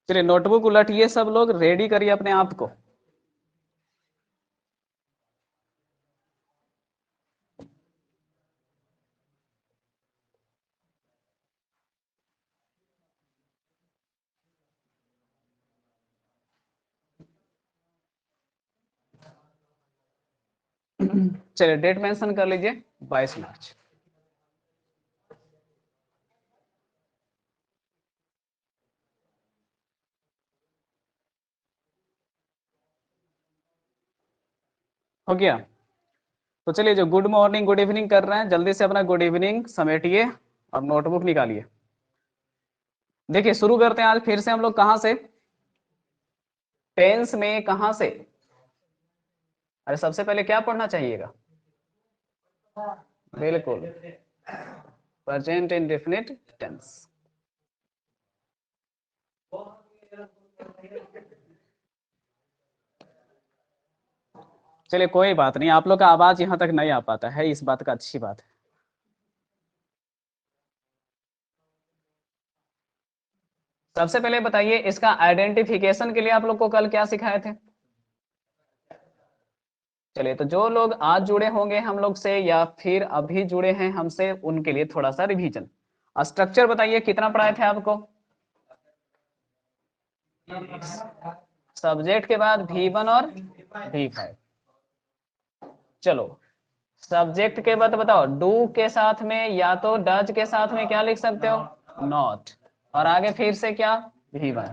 चलिए नोटबुक उलटिए, सब लोग रेडी करिए अपने आप को। चलिए डेट मेंशन कर लीजिए 22 मार्च। हो गया? तो चलिए जो गुड मॉर्निंग गुड इवनिंग कर रहे हैं जल्दी से अपना गुड इवनिंग समेटिए और नोटबुक निकालिए। देखिए शुरू करते हैं आज फिर से हम लोग कहां से, टेंस में कहां से। अरे सबसे पहले क्या पढ़ना चाहिएगा? बिल्कुल, प्रेजेंट इंडेफिनिट टेंस। चलिए कोई बात नहीं, आप लोग का आवाज यहाँ तक नहीं आ पाता है, इस बात का अच्छी बात है। सबसे पहले बताइए इसका आइडेंटिफिकेशन के लिए आप लोग को कल क्या सिखाए थे? चलिए तो जो लोग आज जुड़े होंगे हम लोग से या फिर अभी जुड़े हैं हमसे, उनके लिए थोड़ा सा रिवीजन। स्ट्रक्चर बताइए कितना पढ़ाए थे आपको? सब्जेक्ट के बाद V1 और V5। चलो सब्जेक्ट के बाद बताओ, डू के साथ में या तो डज के साथ में क्या लिख सकते हो? नॉट। और आगे फिर से क्या? V1।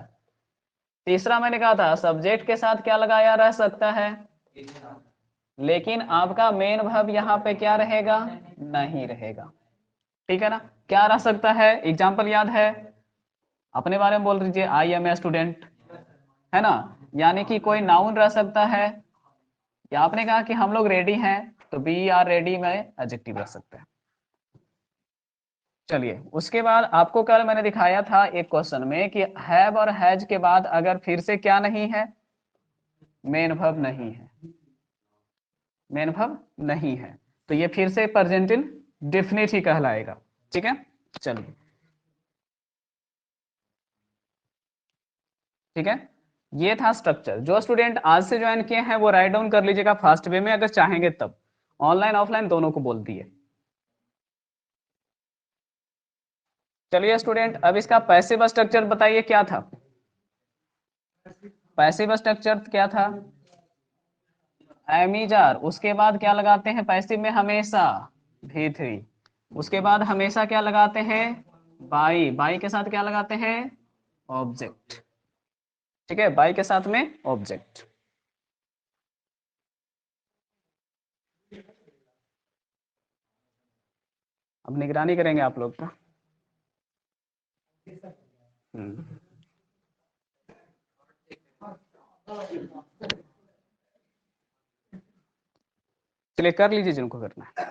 तीसरा मैंने कहा था सब्जेक्ट के साथ क्या लगाया रह सकता है, लेकिन आपका मेन वर्ब यहाँ पे क्या रहेगा? नहीं रहेगा। ठीक है ना? क्या रह सकता है? एग्जाम्पल याद है? अपने बारे में बोल दीजिए, आई एम ए स्टूडेंट, है ना? यानी कि कोई नाउन रह सकता है, या आपने कहा कि हम लोग रेडी हैं तो बी आर रेडी में एडजेक्टिव रख सकते हैं। चलिए उसके बाद आपको कल मैंने दिखाया था एक क्वेश्चन में कि हैव और हैज के बाद अगर फिर से क्या नहीं है, मेन वर्ब नहीं है, मेन वर्ब नहीं है, तो ये फिर से प्रेजेंट इंडेफिनिट ही कहलाएगा। ठीक है, चलिए ठीक है, ये था स्ट्रक्चर। जो स्टूडेंट आज से ज्वाइन किए हैं वो राइट डाउन कर लीजिएगा फास्ट वे में, अगर चाहेंगे तब ऑनलाइन ऑफलाइन दोनों को बोल दिए। चलिए स्टूडेंट अब इसका पैसिव स्ट्रक्चर बताइए क्या था? पैसिव स्ट्रक्चर क्या था? एमीजार, उसके बाद क्या लगाते हैं पैसिव में? हमेशा V3। उसके बाद हमेशा क्या लगाते हैं? बाई। बाई के साथ क्या लगाते हैं? ऑब्जेक्ट। ठीक है, बाई के साथ में ऑब्जेक्ट। अब निगरानी करेंगे आप लोग का। चलिए कर लीजिए जिनको करना है।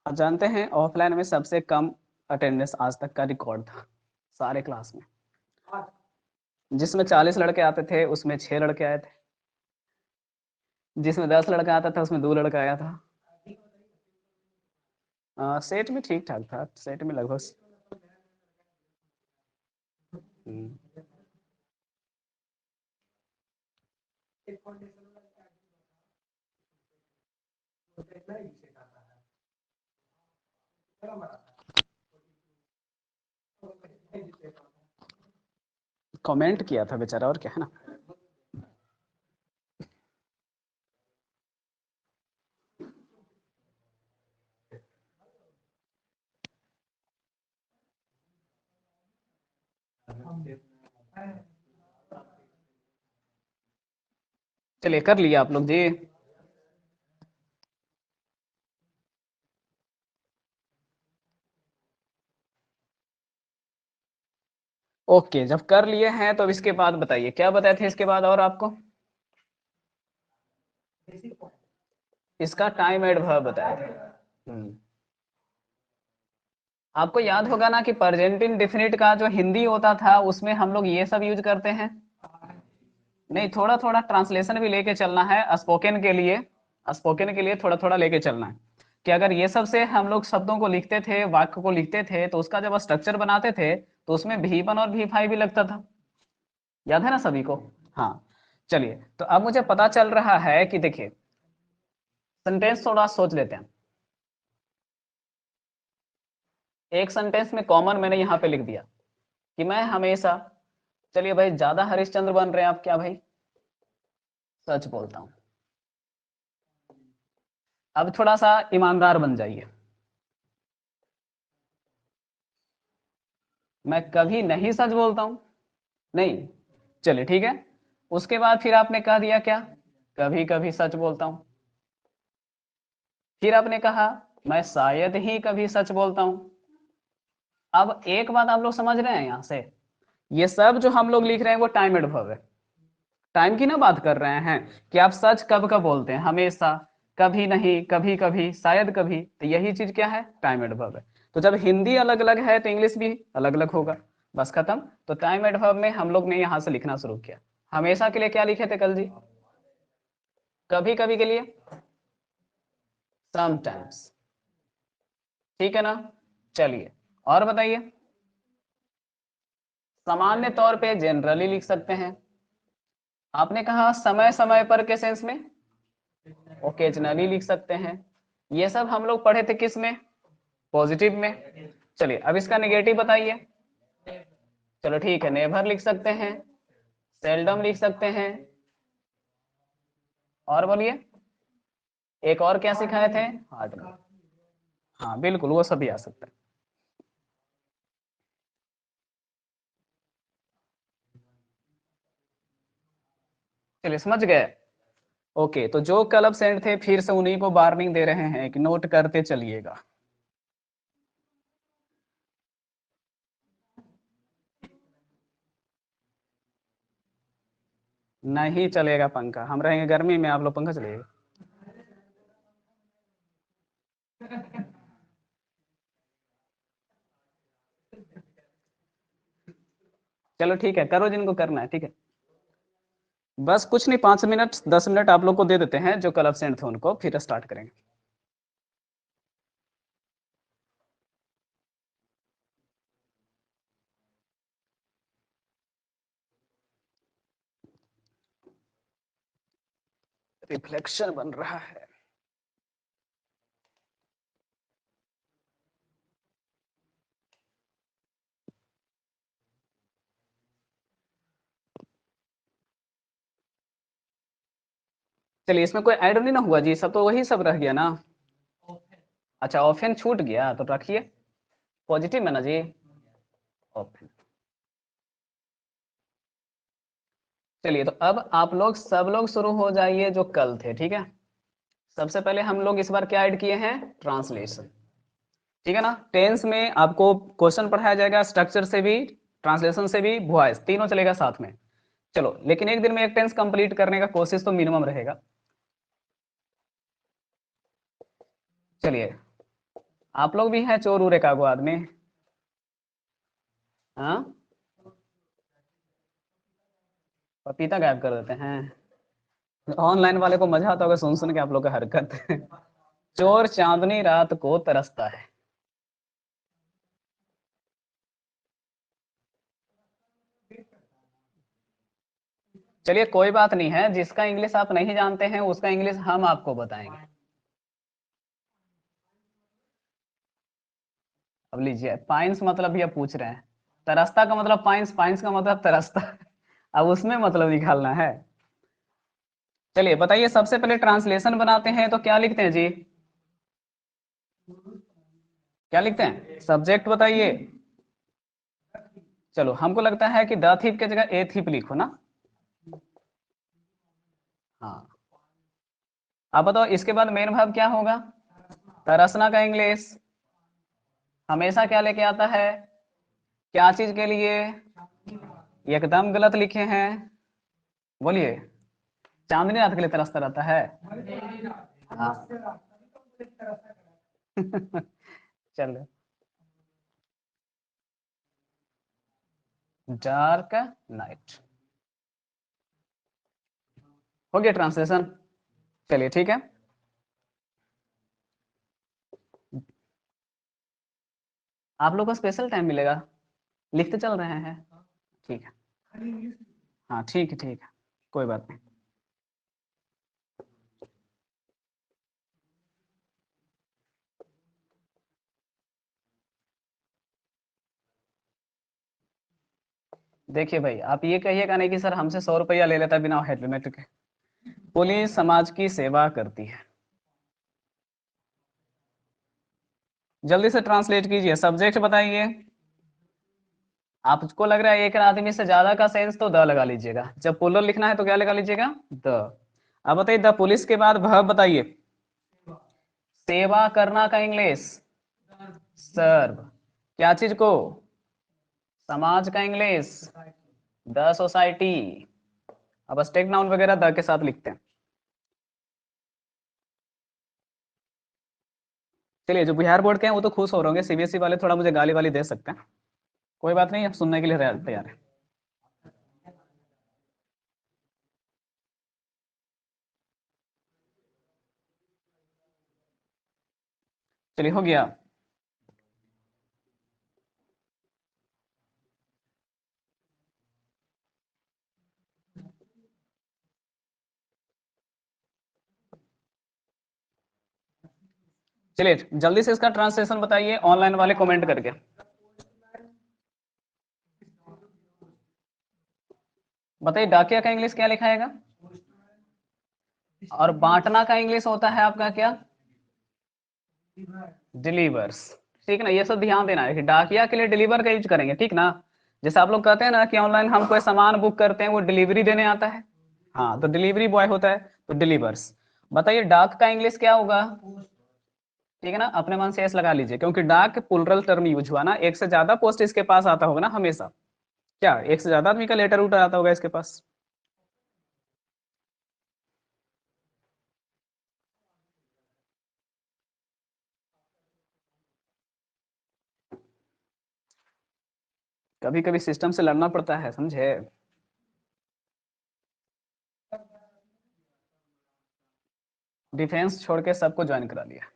आप जानते हैं ऑफलाइन में सबसे कम अटेंडेंस आज तक का रिकॉर्ड था सारे क्लास में। जिसमें 40 लड़के आते थे उसमें 6 लड़के आए थे, जिसमें 10 लड़का आता था उसमें 2 लड़का आया था। सेट में ठीक ठाक था, सेट में लगभग हम्म। कमेंट किया था बेचारा, और क्या है ना। चलिए कर लिया आप लोग जी। ओके, जब कर लिए हैं तो इसके बाद बताइए क्या बताए थे इसके बाद और आपको? इसका टाइम एड वर्ब बताए थे। आपको याद होगा ना कि प्रेजेंट इंडेफिनिट का जो हिंदी होता था उसमें हम लोग ये सब यूज करते हैं। नहीं, थोड़ा थोड़ा ट्रांसलेशन भी लेके चलना है स्पोकन के लिए। स्पोकन के लिए थोड़ा थोड़ा लेके चलना है कि अगर ये सब से हम लोग शब्दों को लिखते थे, वाक्य को लिखते थे, तो उसका जब स्ट्रक्चर बनाते थे तो उसमें V1 और V5 भी लगता था। याद है ना सभी को? हाँ। चलिए, तो अब मुझे पता चल रहा है कि देखिए, सेंटेंस थोड़ा सोच लेते हैं। एक सेंटेंस में कॉमन मैंने यहाँ पे लिख दिया कि मैं हमेशा, चलिए भाई ज्यादा हरिश्चंद्र बन रहे हैं आप क्या भाई, सच बोलता हूँ। अब थोड़ा सा ईमानदार बन जाइए। मैं कभी नहीं सच बोलता हूँ। नहीं, चलिए ठीक है। उसके बाद फिर आपने कह दिया क्या, कभी कभी सच बोलता हूँ। फिर आपने कहा मैं शायद ही कभी सच बोलता हूँ। अब एक बात आप लोग समझ रहे हैं यहाँ से, ये सब जो हम लोग लिख रहे हैं वो टाइम एडवर्ब है। टाइम की ना बात कर रहे हैं कि आप सच कब कब बोलते हैं, हमेशा, कभी नहीं, कभी कभी, शायद कभी, तो यही चीज क्या है, टाइम एडवर्ब है। तो जब हिंदी अलग अलग है तो इंग्लिश भी अलग अलग होगा। बस खत्म। तो टाइम एडवर्ब में हम लोग ने यहाँ से लिखना शुरू किया। हमेशा के लिए क्या लिखे थे कल जी? कभी कभी के लिए समटाइम्स। ठीक है ना? चलिए, और बताइए। सामान्य तौर पे जनरली लिख सकते हैं। आपने कहा समय समय पर के सेंस में ओकेजनली लिख सकते हैं। ये सब हम लोग पढ़े थे किस में, पॉजिटिव में। चलिए अब इसका नेगेटिव बताइए। चलो ठीक है, नेवर लिख सकते हैं, सेल्डम लिख सकते हैं, और बोलिए एक और क्या सिखाए थे, हार्डली। हाँ बिल्कुल, वो सभी आ सकता है। चलिए समझ गए। ओके, तो जो कल एब्सेंट थे फिर से उन्हीं को वार्निंग दे रहे हैं कि नोट करते चलिएगा। नहीं चलेगा पंखा, हम रहेंगे गर्मी में, आप लोग पंखा चलेगा। चलो ठीक है, करो जिनको करना है, ठीक है। बस कुछ नहीं, 5 मिनट 10 मिनट आप लोग को दे देते हैं जो कल एब्सेंट थे उनको, फिर स्टार्ट करेंगे। रिफ्लेक्शन बन रहा है। चलिए, इसमें कोई ऐड नहीं ना हुआ जी, सब तो वही सब रह गया ना। अच्छा, ऑफेन छूट गया तो रखिए, पॉजिटिव में ना जी, ऑफेन। चलिए, तो अब आप लोग सब लोग शुरू हो जाइए जो कल थे, ठीक है। सबसे पहले हम लोग इस बार क्या ऐड किए हैं, ट्रांसलेशन। ठीक है ना? टेंस में आपको क्वेश्चन पढ़ाया जाएगा, स्ट्रक्चर से भी, ट्रांसलेशन से भी, वॉइस तीनों चलेगा साथ में। चलो, लेकिन एक दिन में एक टेंस कंप्लीट करने का कोशिश तो मिनिमम रहेगा। चलिए, आप लोग भी हैं चोर उरे कागो आदमी। हाँ, पपीता गायब कर देते हैं। ऑनलाइन वाले को मजा आता होगा सुन सुन के आप लोग का हरकत। चोर चांदनी रात को तरसता है। चलिए कोई बात नहीं है, जिसका इंग्लिश आप नहीं जानते हैं उसका इंग्लिश हम आपको बताएंगे। अब लीजिए, पाइंस मतलब भी अब पूछ रहे हैं, तरसता का मतलब पाइंस, पाइंस का मतलब तरसता। अब उसमें मतलब निकालना है। चलिए बताइए, सबसे पहले ट्रांसलेशन बनाते हैं तो क्या लिखते हैं जी, क्या लिखते हैं, सब्जेक्ट बताइए। चलो, हमको लगता है कि द थीप के जगह ए थीप लिखो ना। हाँ, अब बताओ इसके बाद मेन भाव क्या होगा, तरसना का इंग्लिश हमेशा क्या लेके आता है, क्या चीज के लिए, एकदम गलत लिखे हैं, बोलिए। चांदनी रात के लिए तरसता रहता है। हाँ। चलो, डार्क नाइट। हो गया ट्रांसलेशन? चलिए ठीक है। आप लोग को स्पेशल टाइम मिलेगा, लिखते चल रहे हैं। ठीक है, हाँ ठीक है ठीक है, कोई बात नहीं। देखिए भाई, आप ये कहिएगा नहीं कि सर हमसे 100 रुपया ले लेता बिना हेलमेट के। पुलिस समाज की सेवा करती है। जल्दी से ट्रांसलेट कीजिए। सब्जेक्ट बताइए। आपको लग रहा है एक आदमी से ज्यादा का सेंस, तो द लगा लीजिएगा। जब पुलर लिखना है तो क्या लगा लीजिएगा? द। अब बताइए, द पुलिस के बाद वर्ब बताइए। सेवा करना का इंग्लिश सर्व। क्या चीज को? समाज का इंग्लिश द सोसाइटी। अब स्टेक नाउन वगैरह द के साथ लिखते हैं। चलिए, जो बिहार बोर्ड के हैं वो तो खुश हो रहे होंगे, सीबीएसई वाले थोड़ा मुझे गाली वाली दे सकते हैं। कोई बात नहीं, अब सुनने के लिए तैयार है। चलिए, हो गया। चलिए जल्दी से इसका ट्रांसलेशन बताइए, ऑनलाइन वाले कमेंट करके। बताइए, डाकिया का इंग्लिश क्या लिखाएगा? और बांटना का इंग्लिश होता है आपका क्या? डिलीवर्स। ठीक ना, ये सब ध्यान देना है कि डाकिया के लिए डिलीवर का यूज करेंगे, ठीक ना। जैसे आप लोग कहते हैं ना कि ऑनलाइन हम कोई सामान बुक करते हैं, वो डिलीवरी देने आता है। हाँ, तो डिलीवरी बॉय होता है, तो डिलीवर्स। बताइए, डाक का इंग्लिश क्या होगा? ठीक है ना, अपने मन से एस लगा लीजिए, क्योंकि डाक प्लुरल टर्म यूज हुआ ना, एक से ज्यादा पोस्ट इसके पास आता होगा ना हमेशा। क्या एक से ज्यादा आदमी का लेटर उटर आता होगा इसके पास? कभी कभी सिस्टम से लड़ना पड़ता है, समझे। डिफेंस छोड़ के सबको ज्वाइन करा लिया।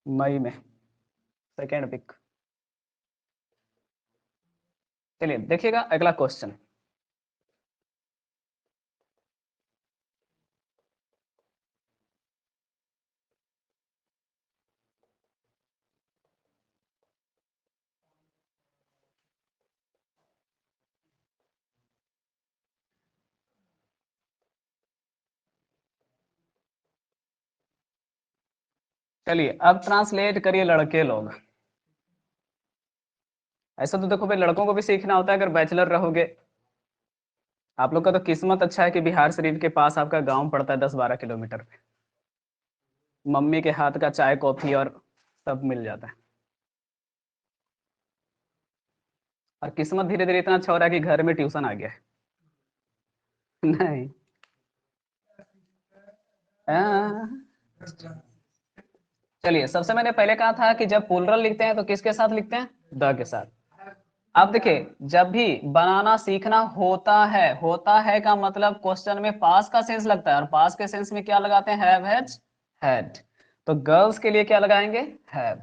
मई में, सेकेंड वीक। चलिए देखिएगा अगला क्वेश्चन। चलिए अब ट्रांसलेट करिए लड़के लोग। ऐसा तो देखो भाई, लड़कों को भी सीखना होता है अगर बैचलर रहोगे। आप लोग का तो किस्मत अच्छा है कि बिहार शरीफ के पास आपका गांव पड़ता है 10-12 किलोमीटर पे। मम्मी के हाथ का चाय कॉफी और सब मिल जाता है। और किस्मत धीरे धीरे इतना अच्छा हो रहा है कि घर में ट्यूशन आ गया है। नहीं। हाँ। चलिए, सबसे मैंने पहले कहा था कि जब प्लुरल लिखते हैं तो किसके साथ लिखते हैं? द के साथ। अब देखिए, जब भी बनाना सीखना होता है का मतलब क्वेश्चन में पास का सेंस लगता है, और पास के सेंस में क्या लगाते हैं? Have, has, had. तो गर्ल्स के लिए क्या लगाएंगे? हैव।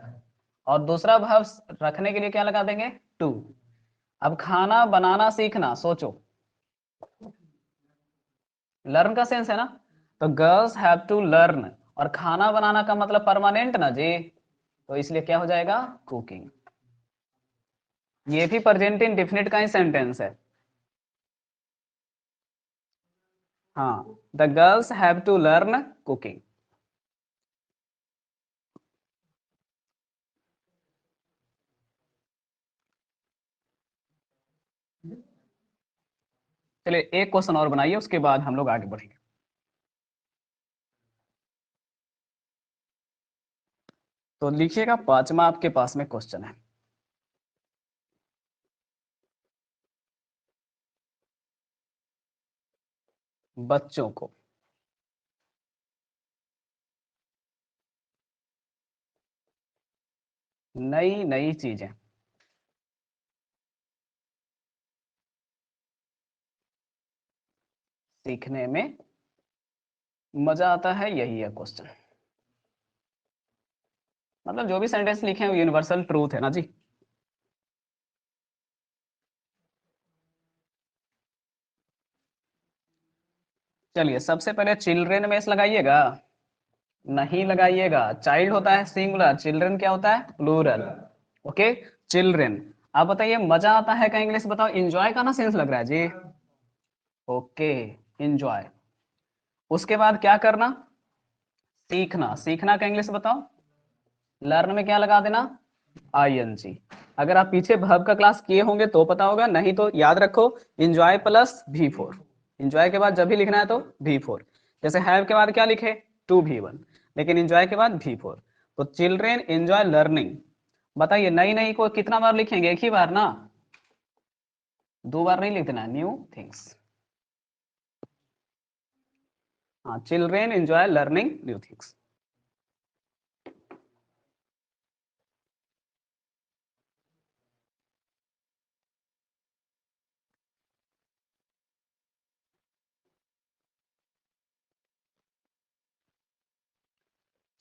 और दूसरा भाव रखने के लिए क्या लगा देंगे? टू। अब खाना बनाना सीखना, सोचो, लर्न का सेंस है ना, तो गर्ल्स हैव टू लर्न। और खाना बनाना का मतलब परमानेंट ना जी, तो इसलिए क्या हो जाएगा? कुकिंग। ये भी प्रेजेंट इंडेफिनिट का ही सेंटेंस है। हाँ, the girls have to learn cooking. चलिए एक क्वेश्चन और बनाइए, उसके बाद हम लोग आगे बढ़ेंगे। तो लिखिएगा, पांचवा आपके पास में क्वेश्चन है। बच्चों को नई नई चीजें सीखने में मजा आता है, यही है क्वेश्चन। मतलब जो भी सेंटेंस लिखे हैं यूनिवर्सल ट्रूथ है ना जी। चलिए सबसे पहले चिल्ड्रेन में लगाइएगा, नहीं लगाइएगा। चाइल्ड होता है सिंगुलर, चिल्ड्रन क्या होता है प्लूरल। Okay, children. आप बताइए मजा आता है का इंग्लिश बताओ, एंजॉय का ना सेंस लग रहा है जी। Okay, enjoy. उसके बाद क्या करना, सीखना। सीखना का इंग्लिश बताओ, लर्न में क्या लगा देना, आईएनजी। अगर आप पीछे वर्ब का क्लास किए होंगे तो पता होगा, नहीं तो याद रखो एंजॉय प्लस V4। एंजॉय के बाद जब भी लिखना है तो V4। जैसे हैव के बाद क्या लिखे, टू V1, लेकिन एंजॉय के बाद V4। तो चिल्ड्रेन एंजॉय लर्निंग। बताइए नई नई को कितना बार लिखेंगे, एक ही बार ना, दो बार नहीं लिखना, न्यू थिंग्स। हाँ, children enjoy learning new things.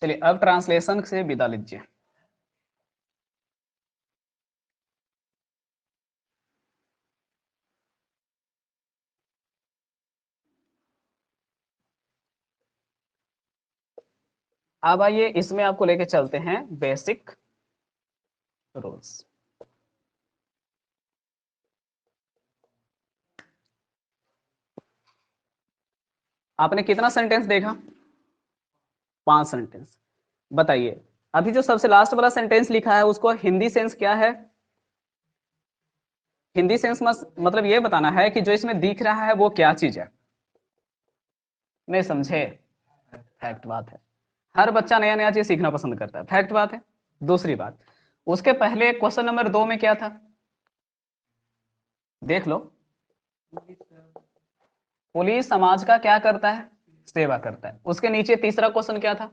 चलिए अब ट्रांसलेशन से विदा लीजिए। अब आइए इसमें आपको लेके चलते हैं बेसिक रूल्स। आपने कितना सेंटेंस देखा, 5 सेंटेंस। बताइए अभी जो सबसे लास्ट वाला सेंटेंस लिखा है उसको हिंदी सेंस क्या है। हिंदी सेंस मतलब ये बताना है कि जो इसमें दिख रहा है वो क्या चीज है। नहीं समझे, फैक्ट बात है। हर बच्चा नया नया चीज सीखना पसंद करता है, फैक्ट बात है। दूसरी बात, उसके पहले क्वेश्चन नंबर 2 में क्या था, देख लो। पुलिस समाज का क्या करता है, सेवा करता है। उसके नीचे तीसरा क्वेश्चन क्या था,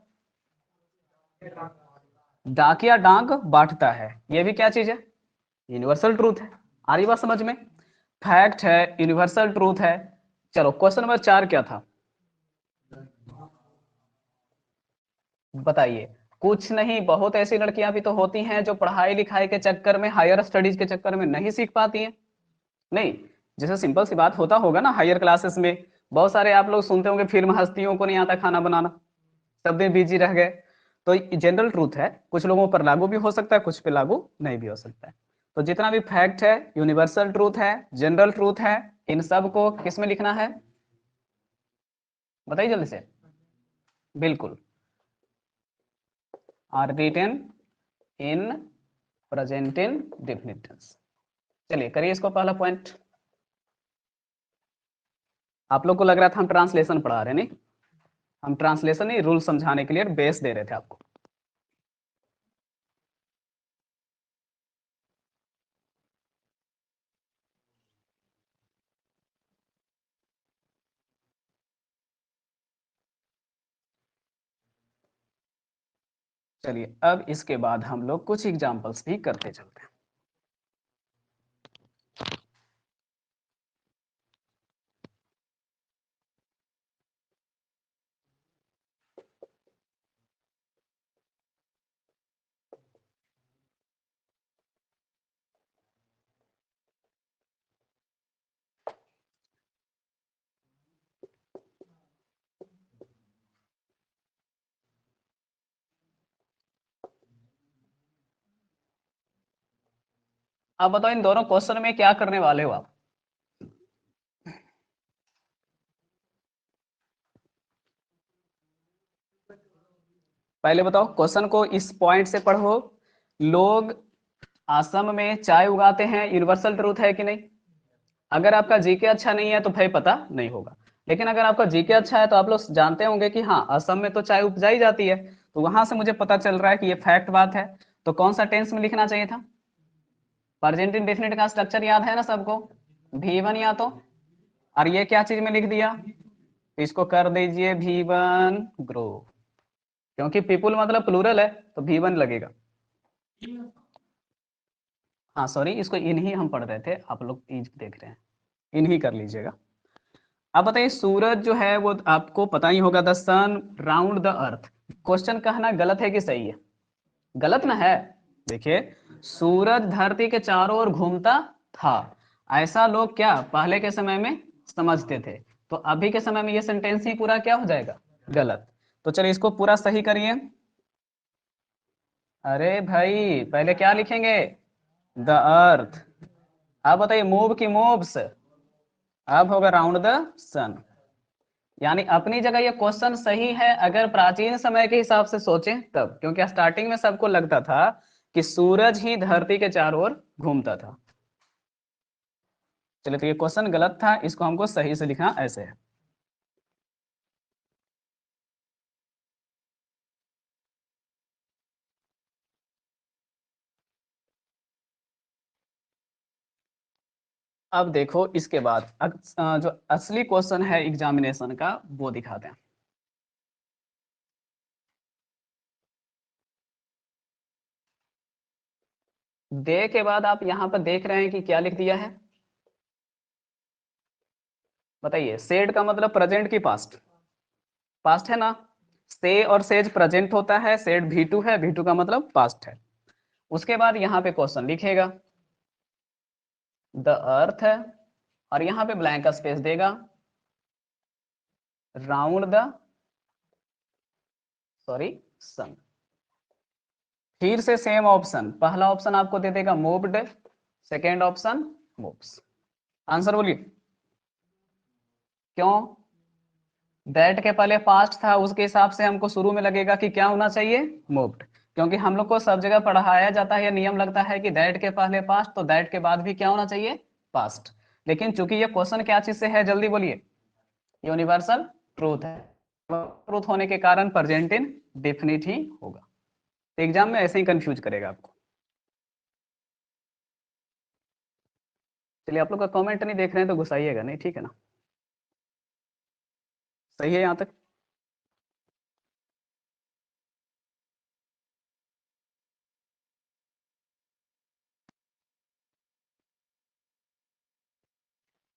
डाकिया डाक बांटता है, ये भी क्या चीज है, यूनिवर्सल ट्रूथ है। आ रही बात समझ में, फैक्ट है, यूनिवर्सल ट्रूथ है। चलो क्वेश्चन नंबर 4 क्या था, बताइए। कुछ नहीं, बहुत ऐसी लड़कियां भी तो होती हैं जो पढ़ाई लिखाई के चक्कर में, हायर स्टडीज के चक्कर में नहीं सीख पाती हैं। नहीं, जैसे सिंपल सी बात होता होगा ना, हायर क्लासेस में बहुत सारे आप लोग सुनते होंगे फिल्म हस्तियों को नहीं आता खाना बनाना, सब दिन बिजी रह गए। तो जनरल ट्रूथ है, कुछ लोगों पर लागू भी हो सकता है, कुछ पे लागू नहीं भी हो सकता है। तो जितना भी फैक्ट है, यूनिवर्सल ट्रूथ है, जनरल ट्रूथ है, इन सब को किस में लिखना है, बताइए जल्दी से। बिल्कुल, are written in present indefinite tense. चलिए करिए इसको पहला पॉइंट। आप लोग को लग रहा था हम ट्रांसलेशन पढ़ा रहे, नहीं, हम ट्रांसलेशन नहीं, रूल समझाने के लिए बेस दे रहे थे आपको। चलिए अब इसके बाद हम लोग कुछ एग्जांपल्स भी करते चलते हैं। अब बताओ इन दोनों क्वेश्चन में क्या करने वाले हो आप। पहले बताओ क्वेश्चन को इस पॉइंट से पढ़ो, लोग असम में चाय उगाते हैं, यूनिवर्सल ट्रूथ है कि नहीं। अगर आपका जीके अच्छा नहीं है तो भाई पता नहीं होगा, लेकिन अगर आपका जीके अच्छा है तो आप लोग जानते होंगे कि हाँ असम में तो चाय उपजाई जाती है। तो वहां से मुझे पता चल रहा है कि ये फैक्ट बात है। तो कौन सा टेंस में लिखना चाहिए था, प्रेजेंट इंडेफिनिट का स्ट्रक्चर याद है ना सबको, V1 या तो, और ये क्या चीज में लिख दिया, तो इसको कर दीजिए V1 ग्रो, क्योंकि पीपुल मतलब प्लूरल है तो V1 लगेगा। हाँ सॉरी, इसको इन्हीं हम पढ़ रहे थे, आप लोग ईज देख रहे हैं, इन्हीं कर लीजिएगा। अब बताइए, सूरज जो है वो आपको पता ही होगा, the sun round the earth. Question कहना गलत है कि सही है? गलत ना है। देखिए, सूरज धरती के चारों ओर घूमता था, ऐसा लोग क्या पहले के समय में समझते थे। तो अभी के समय में ये सेंटेंस ही पूरा क्या हो जाएगा? गलत। तो चलिए इसको पूरा सही करिए। अरे भाई, पहले क्या लिखेंगे? The earth. अब बताइए, मूव की मूव्स, अब होगा राउंड द सन। यानी अपनी जगह ये क्वेश्चन सही है अगर प्राचीन समय के हिसाब से सोचें तब, क्योंकि स्टार्टिंग में सबको लगता था कि सूरज ही धरती के चारों ओर घूमता था। चलिए, तो ये क्वेश्चन गलत था, इसको हमको सही से लिखना ऐसे है। अब देखो इसके बाद जो असली क्वेश्चन है एग्जामिनेशन का वो दिखाते हैं। दे के बाद आप यहाँ पर देख रहे हैं कि क्या लिख दिया है? बताइए, सेड का मतलब प्रेजेंट की पास्ट? पास्ट है ना। से और सेज प्रेजेंट होता है, सेड V2 है, V2 का मतलब पास्ट है। उसके बाद यहाँ पे क्वेश्चन लिखेगा द अर्थ है, और यहाँ पे ब्लैंक स्पेस देगा राउंड द सॉरी सन। फिर से सेम ऑप्शन, पहला ऑप्शन आपको दे देगा moved, second option moves. Answer बोलिए। क्यों? दैट के पहले पास्ट था, उसके हिसाब से हमको शुरू में लगेगा कि क्या होना चाहिए? मूव्ड। क्योंकि हम लोग को सब जगह पढ़ाया जाता है, यह नियम लगता है कि दैट के पहले पास्ट, तो दैट के बाद भी क्या होना चाहिए? पास्ट। लेकिन चूंकि ये क्वेश्चन क्या चीज से है, जल्दी बोलिए। यूनिवर्सल ट्रूथ है, ट्रूथ होने के कारण प्रेजेंट इन डेफिनिट ही होगा। तो एग्जाम में ऐसे ही कंफ्यूज करेगा आपको। चलिए, आप लोग का कमेंट नहीं देख रहे हैं तो घुसाइएगा नहीं, ठीक है ना? सही है यहाँ तक?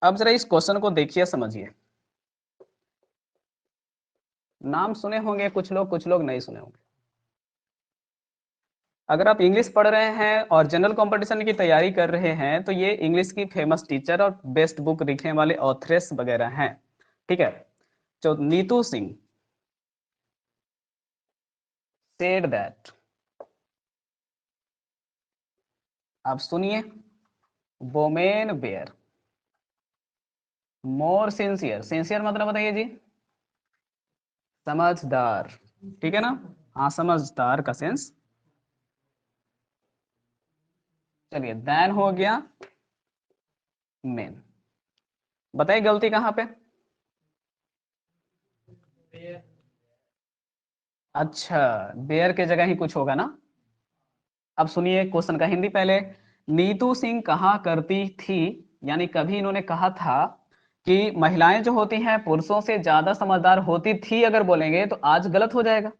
अब जरा इस क्वेश्चन को देखिए, समझिए। नाम सुने होंगे कुछ लोग नहीं सुने होंगे। अगर आप इंग्लिश पढ़ रहे हैं और जनरल कंपटीशन की तैयारी कर रहे हैं तो ये इंग्लिश की फेमस टीचर और बेस्ट बुक लिखने वाले ऑथरेस वगैरह हैं, ठीक है? जो नीतू सिंह सेड दैट, आप सुनिए, women bear more sincere, sincere मतलब बताइए जी? समझदार, ठीक है ना? हाँ, समझदार का सेंस। चलिए, देन हो गया मेन। बताइए गलती कहाँ पे? अच्छा, बेयर के जगह ही कुछ होगा ना। अब सुनिए क्वेश्चन का हिंदी पहले। नीतू सिंह कहा करती थी, यानी कभी इन्होंने कहा था कि महिलाएं जो होती हैं पुरुषों से ज्यादा समझदार होती थी, अगर बोलेंगे तो आज गलत हो जाएगा।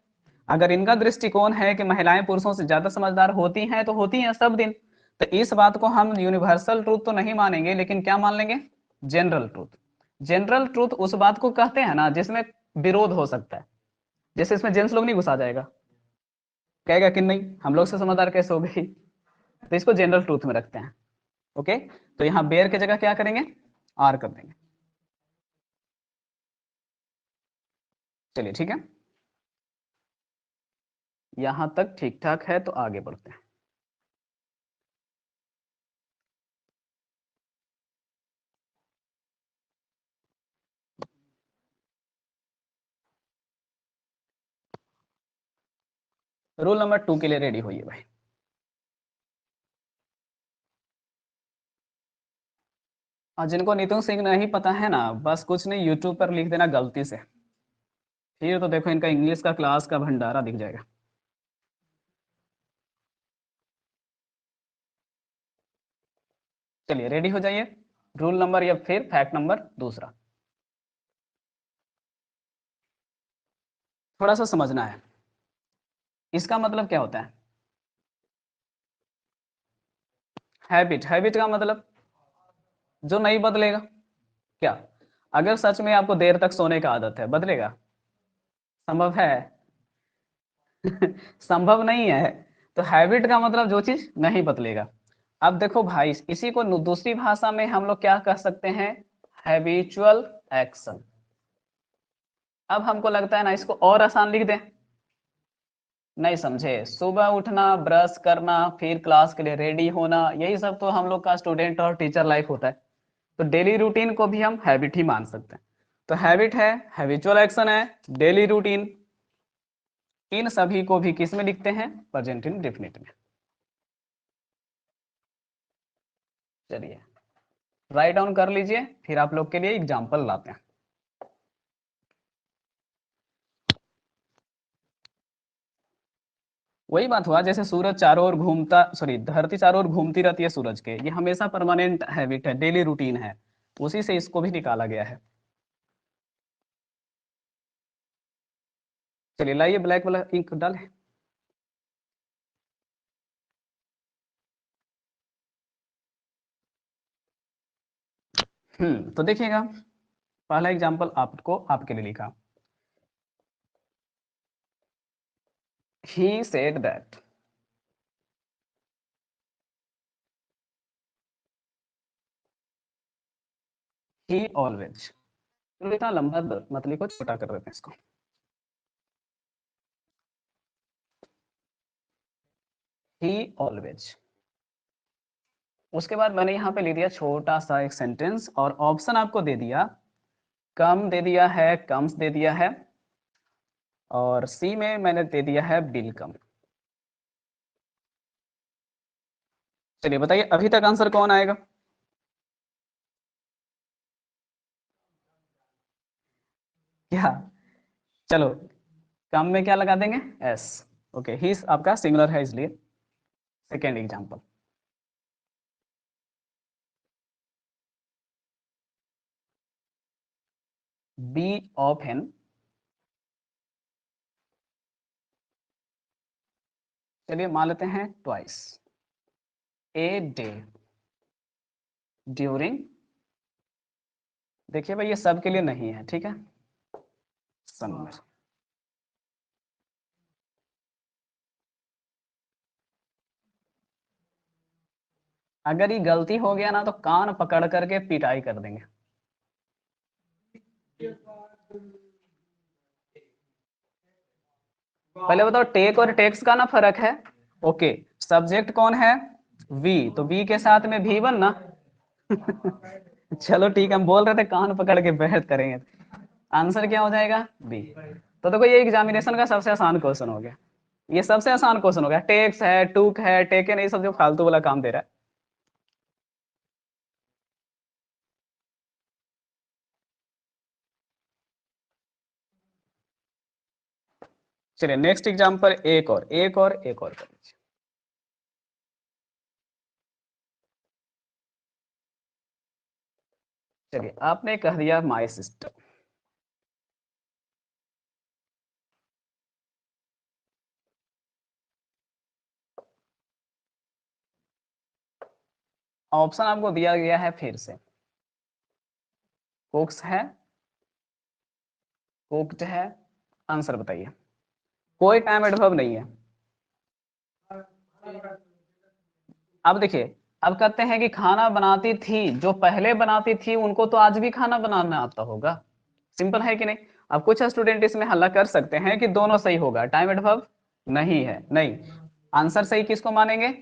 अगर इनका दृष्टिकोण है कि महिलाएं पुरुषों से ज्यादा समझदार होती हैं तो होती हैं सब दिन, तो इस बात को हम यूनिवर्सल ट्रूथ तो नहीं मानेंगे, लेकिन क्या मान लेंगे? General truth. जनरल ट्रूथ उस बात को कहते हैं ना जिसमें विरोध हो सकता है। जैसे इसमें जेंट्स लोग नहीं घुसा जाएगा, कहेगा कि नहीं हम लोग से समझदार कैसे हो गई, तो इसको जनरल ट्रूथ में रखते हैं। ओके, तो यहाँ बेयर की जगह क्या करेंगे? आर कर देंगे। चलिए ठीक है, यहां तक ठीक ठाक है, तो आगे बढ़ते हैं। रूल नंबर 2 के लिए रेडी होइए भाई। और जिनको नितिन सिंह नहीं पता है ना, बस कुछ नहीं, यूट्यूब पर लिख देना गलती से, फिर तो देखो इनका इंग्लिश का क्लास का भंडारा दिख जाएगा। चलिए रेडी हो जाइए। रूल नंबर या फिर फैक्ट नंबर दूसरा, थोड़ा सा समझना है। इसका मतलब क्या होता है? हैबिट, हैबिट का मतलब जो नहीं बदलेगा। क्या अगर सच में आपको देर तक सोने का आदत है, बदलेगा? संभव है? संभव नहीं है। तो हैबिट का मतलब जो चीज नहीं बदलेगा। अब देखो भाई, इसी को दूसरी भाषा में हम लोग क्या कह सकते हैं? Habitual action. अब हमको लगता है ना इसको और आसान लिख दें। नहीं समझे? सुबह उठना, ब्रश करना, फिर क्लास के लिए रेडी होना, यही सब तो हम लोग का स्टूडेंट और टीचर लाइफ होता है। तो डेली रूटीन को भी हम हैबिट ही मान सकते हैं। तो हैबिट है, हैबिचुअल एक्शन है, डेली रूटीन, इन सभी को भी किस में लिखते हैं? प्रेजेंट इंडेफिनिट में। चलिए राइट डाउन कर लीजिए, फिर आप लोग के लिए एग्जाम्पल लाते हैं। वही बात हुआ, जैसे सूरज चारों ओर घूमता, सॉरी धरती चारों ओर घूमती रहती है सूरज के, ये हमेशा परमानेंट हैबिट है, डेली रूटीन है, उसी से इसको भी निकाला गया है। चलिए लाइए ब्लैक वाला इंक डालें। तो देखिएगा, पहला एग्जाम्पल आपको आपके लिए लिखा। He said that, he always, इतना लंबा मत लिखो, छोटा कर देते हैं इसको। ही ऑलवेज, उसके बाद मैंने यहाँ पे लिख दिया छोटा सा एक सेंटेंस, और ऑप्शन आपको दे दिया, कम दे दिया है, कम्स दे दिया है, और सी में मैंने दे दिया है बिल कम। चलिए बताइए अभी तक आंसर कौन आएगा? क्या? चलो कम में क्या लगा देंगे? एस। ओके, ही आपका सिंगुलर है इसलिए। Second example, be of an, चलिए मान लेते हैं ट्वाइस ए डे ड्यूरिंग, देखिए भाई ये सब के लिए नहीं है, ठीक है, समर। अगर ये गलती हो गया ना तो कान पकड़ करके पिटाई कर देंगे। पहले बताओ, टेक और टेक्स का ना फर्क है। ओके, सब्जेक्ट कौन है? वी, तो वी के साथ में भी वन ना। चलो ठीक है, हम बोल रहे थे कान पकड़ के बहस करेंगे। आंसर क्या हो जाएगा? बी। तो देखो ये एग्जामिनेशन का सबसे आसान क्वेश्चन हो गया, ये सबसे आसान क्वेश्चन हो गया। टेक्स है, टूक है, टेकन, ये सब जो फालतू वाला काम दे रहा है। चलिए नेक्स्ट एग्जांपल, एक और एक और एक और कर लीजिए। चलिए आपने कह दिया माय सिस्टर, ऑप्शन आपको दिया गया है फिर से, कुक्स है, कुक्ड है, आंसर बताइए। कोई टाइम एडवर्ब नहीं है। अब देखिए, अब कहते हैं कि खाना बनाती थी, जो पहले बनाती थी उनको तो आज भी खाना बनाना आता होगा। सिंपल है कि नहीं? अब कुछ स्टूडेंट इसमें हल्ला कर सकते हैं कि दोनों सही होगा, टाइम एडवर्ब नहीं है, नहीं। आंसर सही किसको मानेंगे?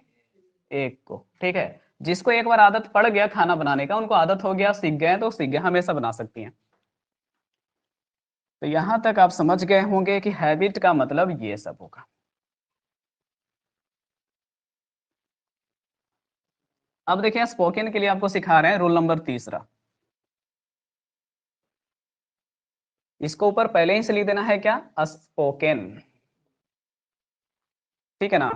एक को, ठीक है। जिसको एक बार आदत पड़ गया खाना बनाने का, उनको आदत हो गया, सीख गए तो सीख गए, हमेशा बना सकती हैं। तो यहां तक आप समझ गए होंगे कि हैबिट का मतलब ये सब होगा। अब देखिए स्पोकन के लिए आपको सिखा रहे हैं रूल नंबर तीसरा, इसको ऊपर पहले ही से लिख देना है क्या? स्पोकन, ठीक है ना।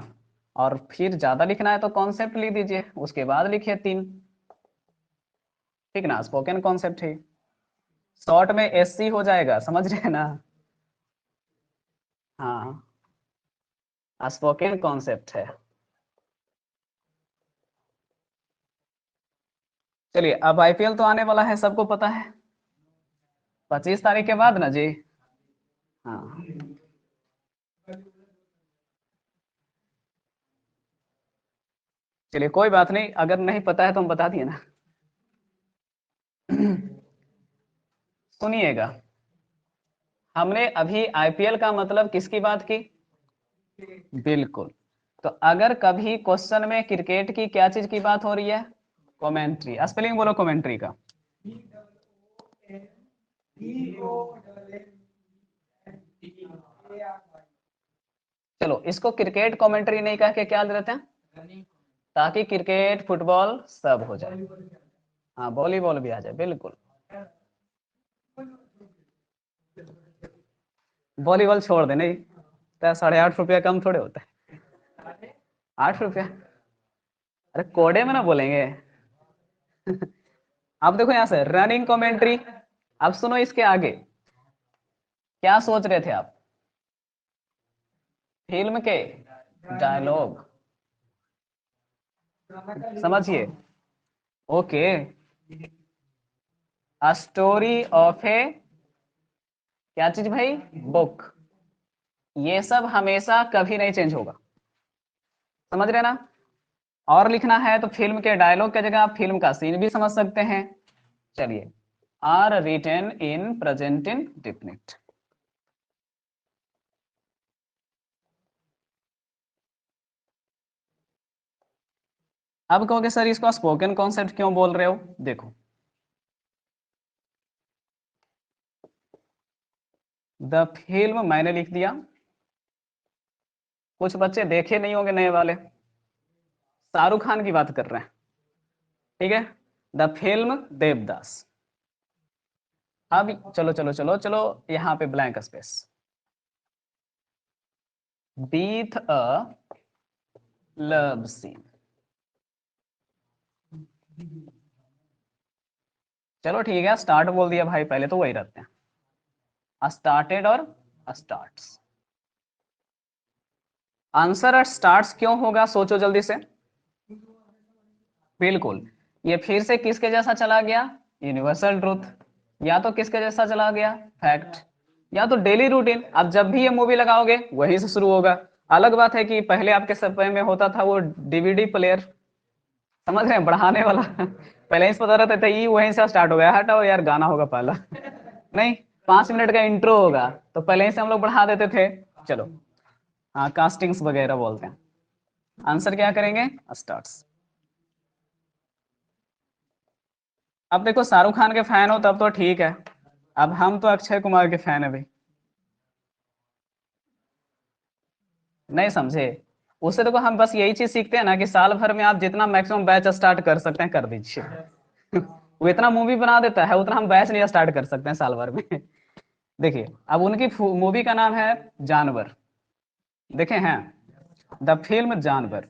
और फिर ज्यादा लिखना है तो कॉन्सेप्ट लिख दीजिए, उसके बाद लिखिए तीन, ठीक ना, स्पोकन कॉन्सेप्ट है। शॉर्ट में एससी हो जाएगा, समझ रहे हैं ना? हाँ, स्पोकन कॉन्सेप्ट है। चलिए, अब आईपीएल तो आने वाला है, सबको पता है, 25 तारीख के बाद ना जी। हाँ, चलिए कोई बात नहीं, अगर नहीं पता है तो हम बता दिए ना। सुनिएगा, हमने अभी आईपीएल का मतलब किसकी बात की? बिल्कुल। तो अगर कभी क्वेश्चन में क्रिकेट की क्या चीज की बात हो रही है? कमेंट्री। स्पेलिंग बोलो कमेंट्री का। चलो, इसको क्रिकेट कमेंट्री नहीं कह के क्या देते हैं, ताकि क्रिकेट फुटबॉल सब हो जाए। हाँ, वॉलीबॉल भी आ जाए, बिल्कुल। वॉलीबॉल छोड़ दे, नहीं तो 8.5 रुपया कम थोड़े होता है। 8 रुपया, अरे कोडे में ना बोलेंगे। अब देखो यहाँ से रनिंग कमेंट्री। अब सुनो इसके आगे, क्या सोच रहे थे आप? फिल्म के डायलॉग, समझिए। ओके, अ स्टोरी ऑफ ए क्या चीज भाई? बुक। ये सब हमेशा कभी नहीं चेंज होगा, समझ रहे ना? और लिखना है तो फिल्म के डायलॉग की जगह आप फिल्म का सीन भी समझ सकते हैं। चलिए, are written in present indefinite. अब कहोगे सर इसको स्पोकन कॉन्सेप्ट क्यों बोल रहे हो? देखो, द फिल्म मैंने लिख दिया, कुछ बच्चे देखे नहीं होंगे नए वाले, शाहरुख खान की बात कर रहे हैं, ठीक है? The film Devdas. अब चलो चलो चलो चलो, यहाँ पे ब्लैंक स्पेस, बीथ अ लव सीन। चलो ठीक है, स्टार्ट बोल दिया भाई, पहले तो वही रहते हैं, स्टार्टेड और स्टार्ट्स। आंसर स्टार्ट्स क्यों होगा, सोचो जल्दी से। बिल्कुल, ये फिर से किसके जैसा चला गया? Universal truth. या तो किसके जैसा चला गया? फैक्ट। या तो डेली रूटीन। अब जब भी ये मूवी लगाओगे वहीं से शुरू होगा। अलग बात है कि पहले आपके समय में होता था वो डीवीडी प्लेयर, समझ रहे हैं, बढ़ाने वाला। पहले ही पता रहता था, ये वहीं से स्टार्ट हो गया, हटाओ यार गाना होगा पहला। नहीं, 5 मिनट का इंट्रो होगा तो पहले ही से हम लोग बढ़ा देते थे। चलो, हाँ, कास्टिंग्स वगैरह बोलते हैं। आंसर क्या करेंगे? स्टार्ट्स। अब देखो, शाहरुख खान के फैन हो तब तो ठीक है, अब हम तो अक्षय कुमार के फैन है भाई। नहीं समझे? उससे देखो, हम बस यही चीज सीखते हैं ना कि साल भर में आप जितना मैक्सिमम बैच स्टार्ट कर सकते हैं कर दीजिए। वो इतना मूवी बना देता है, उतना हम बैच नहीं स्टार्ट कर सकते हैं साल भर में। देखिए, अब उनकी मूवी का नाम है जानवर, देखे हैं? द फिल्म जानवर।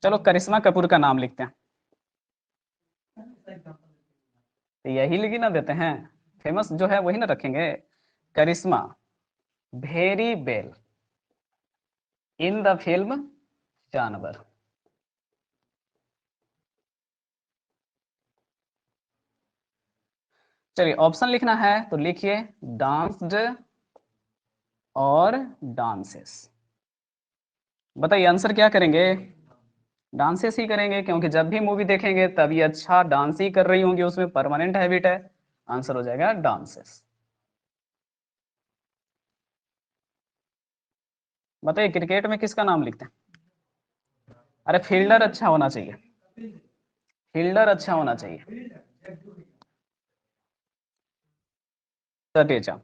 चलो, करिश्मा कपूर का नाम लिखते हैं, तो यही लिखी ना देते हैं, फेमस जो है वही ना रखेंगे। Karishma very well in the film Jaanwar. चलिए, ऑप्शन लिखना है तो लिखिए डांस्ड और डांसेस। बताइए आंसर क्या करेंगे? डांसेस ही करेंगे, क्योंकि जब भी मूवी देखेंगे तभी अच्छा डांस ही कर रही होंगी, उसमें परमानेंट हैबिट है। आंसर हो जाएगा डांसेस। बताइए क्रिकेट में किसका नाम लिखते हैं? अरे फील्डर अच्छा होना चाहिए, फील्डर अच्छा होना चाहिए। जडेजा।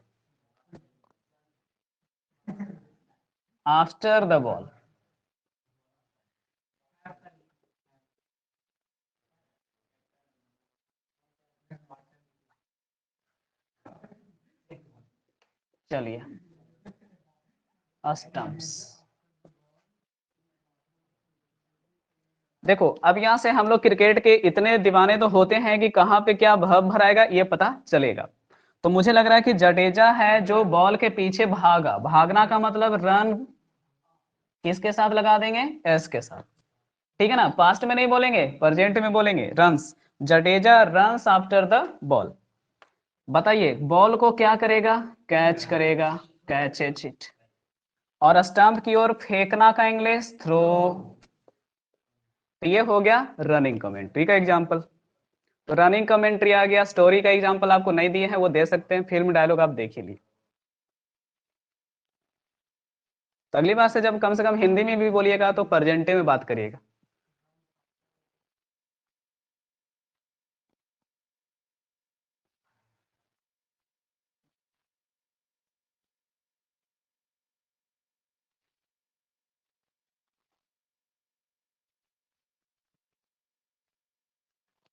After the ball. चलिए, स्टंप्स। देखो, अब यहां से हम लोग क्रिकेट के इतने दीवाने तो होते हैं कि कहाँ पे क्या भव भराएगा ये पता चलेगा। तो मुझे लग रहा है कि जडेजा है जो बॉल के पीछे भागा, भागना का मतलब रन किसके साथ लगा देंगे? एस के साथ। ठीक है ना, पास्ट में नहीं बोलेंगे, प्रेजेंट में बोलेंगे। Runs, Jadeja runs after the ball. बताइए बॉल को क्या करेगा, कैच करेगा, कैचेज इट। और स्टंप की ओर फेंकना का इंग्लिश थ्रो। तो ये हो गया रनिंग कमेंट्री का एग्जाम्पल। तो रनिंग कमेंट्री आ गया। स्टोरी का एग्जाम्पल आपको नहीं दिए हैं, वो दे सकते हैं। फिल्म डायलॉग आप देख ही लिए। तो अगली बार से जब कम से कम हिंदी में भी बोलिएगा तो प्रेजेंटे में बात करिएगा।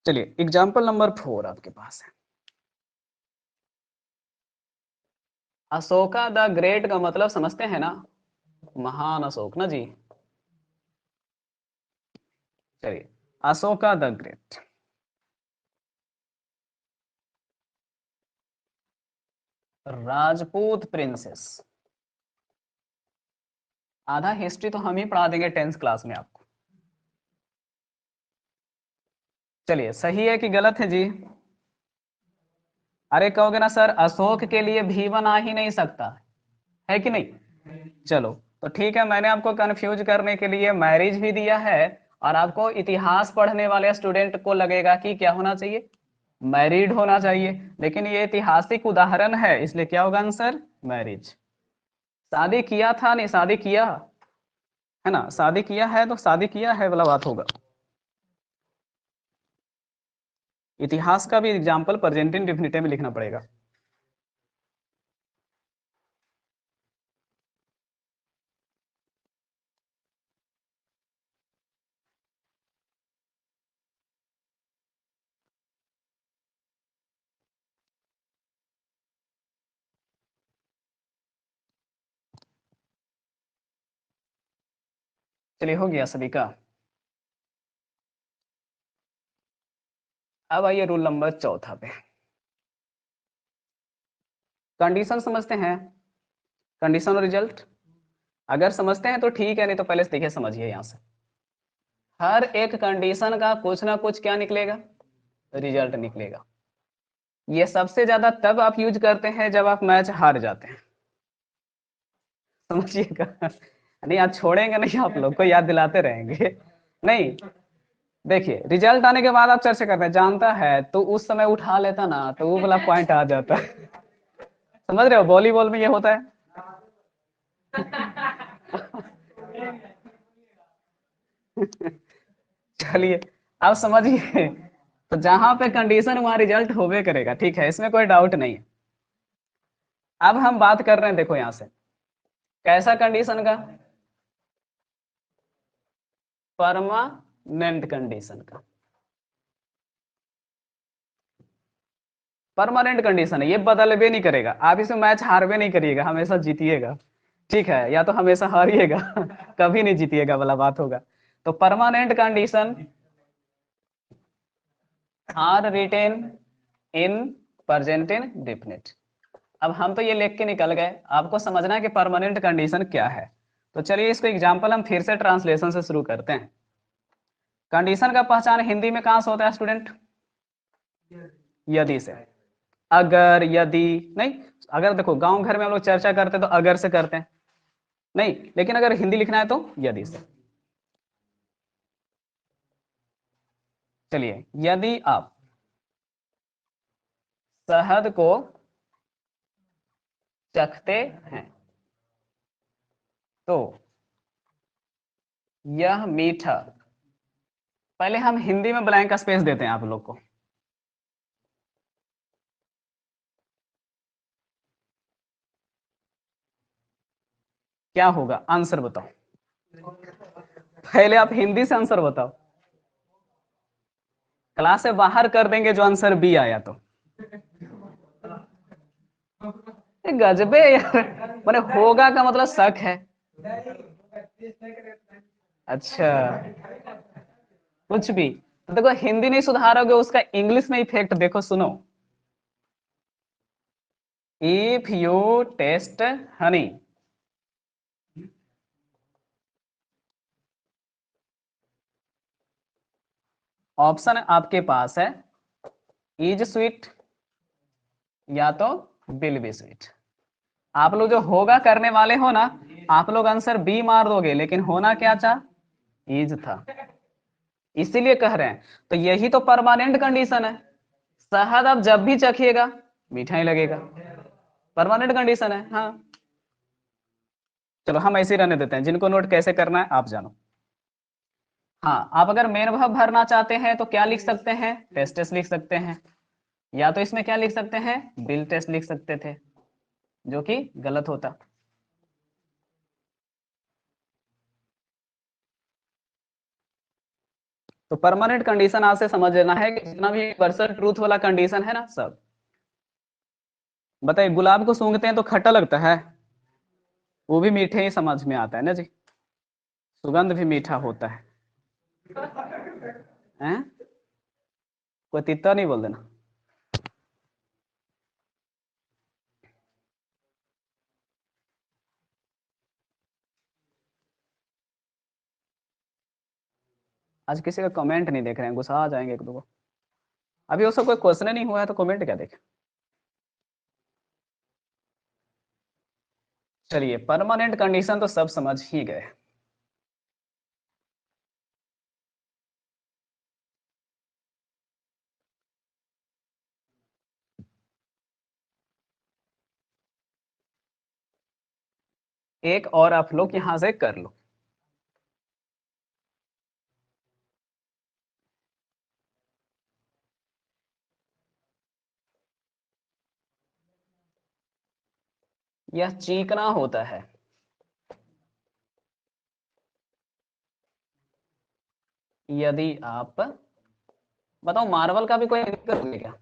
चलिए एग्जाम्पल नंबर 4 आपके पास है। अशोका द ग्रेट का मतलब समझते हैं ना, महान अशोक ना जी। चलिए, Ashoka the great. Rajput princess. आधा हिस्ट्री तो हम ही पढ़ा देंगे 10th क्लास में आपको। चलिए, सही है कि गलत है जी? अरे कहोगे ना सर अशोक के लिए भीवन आ ही नहीं सकता, है कि नहीं? चलो तो ठीक है, मैंने आपको कंफ्यूज करने के लिए मैरिज भी दिया है। और आपको इतिहास पढ़ने वाले स्टूडेंट को लगेगा कि क्या होना चाहिए, मैरिड होना चाहिए। लेकिन ये ऐतिहासिक उदाहरण है, इसलिए क्या होगा आंसर, मैरिज। शादी किया था नहीं, शादी किया है ना, शादी किया है तो शादी किया है वाला बात होगा। इतिहास का भी एग्जाम्पल प्रेजेंट इंडेफिनिट में लिखना पड़ेगा। चलिए हो गया सभी का। अब आइए रूल नंबर 4 पे। कंडीशन समझते हैं, कंडीशन और रिजल्ट। अगर समझते हैं तो ठीक है, नहीं तो पहले से देखिए समझिए। यहाँ से हर एक कंडीशन का कुछ ना कुछ क्या निकलेगा, रिजल्ट निकलेगा। ये सबसे ज्यादा तब आप यूज करते हैं जब आप मैच हार जाते हैं, समझिएगा। नहीं आज छोड़ेंगे नहीं, आप लोग को याद दिलाते रहेंगे। नहीं, देखिए रिजल्ट आने के बाद आप चर्चा करते हैं, जानता है तो उस समय उठा लेता ना तो वो वाला पॉइंट आ जाता है। समझ रहे हो, वॉलीबॉल में ये होता है। चलिए अब समझिए, तो जहां पे कंडीशन वहां रिजल्ट होवे करेगा, ठीक है, इसमें कोई डाउट नहीं है। अब हम बात कर रहे हैं, देखो यहां से कैसा कंडीशन का, परमानेंट कंडीशन का। परमानेंट कंडीशन है, ये बदलबे नहीं करेगा। आप इसे मैच हारवे नहीं करिएगा, हमेशा जीतिएगा, ठीक है, या तो हमेशा हारिएगा। कभी नहीं जीतिएगा वाला बात होगा। तो permanent condition are written in present indefinite. अब हम तो ये लिख के निकल गए, आपको समझना है कि परमानेंट कंडीशन क्या है। तो चलिए इसको एग्जांपल हम फिर से ट्रांसलेशन से शुरू करते हैं। कंडीशन का पहचान हिंदी में कहां से होता है स्टूडेंट, यदि से। अगर, यदि नहीं, अगर देखो गांव घर में हम लोग चर्चा करते हैं तो अगर से करते हैं, नहीं, लेकिन अगर हिंदी लिखना है तो यदि से। चलिए, यदि आप शहद को चखते हैं तो यह मीठा। पहले हम हिंदी में ब्लैंक स्पेस देते हैं आप लोग को। क्या होगा आंसर बताओ, पहले आप हिंदी से आंसर बताओ। क्लास से बाहर कर देंगे जो आंसर बी आया तो। ये गजबे यार, मैंने होगा का मतलब शक है। अच्छा, कुछ भी। तो देखो हिंदी नहीं सुधारोगे, उसका इंग्लिश में इफेक्ट देखो, सुनो। If you taste honey, option आपके पास है इज स्वीट या तो विल बी स्वीट। आप लोग जो होगा करने वाले हो ना, आप लोग आंसर बी मार दोगे, लेकिन होना क्या था, इज था, इसीलिए कह रहे हैं। तो यही तो परमानेंट कंडीशन है, शहद आप जब भी चखिएगा मीठा ही लगेगा, परमानेंट कंडीशन है। हाँ चलो हम ऐसे ही रहने देते हैं, जिनको नोट कैसे करना है आप जानो। हाँ आप अगर मेन वर्ब भरना चाहते हैं तो क्या लिख सकते हैं, टेस्ट टेस्ट लिख सकते हैं, या तो इसमें क्या लिख सकते हैं, बिल टेस्ट लिख सकते थे, जो कि गलत होता। तो परमानेंट कंडीशन आज से समझ लेना है कि जितना भी यूनिवर्सल ट्रूथ वाला कंडीशन है ना सब। बताइए गुलाब को सूंघते हैं तो खट्टा लगता है, वो भी मीठे ही समझ में आता है ना जी, सुगंध भी मीठा होता है, हैं? कोई तित्ता नहीं बोल देना। आज किसी का कमेंट नहीं देख रहे हैं, गुस्सा आ जाएंगे एक दो को। अभी उसका कोई क्वेश्चन नहीं हुआ है तो कमेंट क्या देखें। चलिए परमानेंट कंडीशन तो सब समझ ही गए। एक और आप लोग यहां से कर लो। यह चीकना होता है, यदि आप बताओ मार्बल का भी कोई करोगे क्या,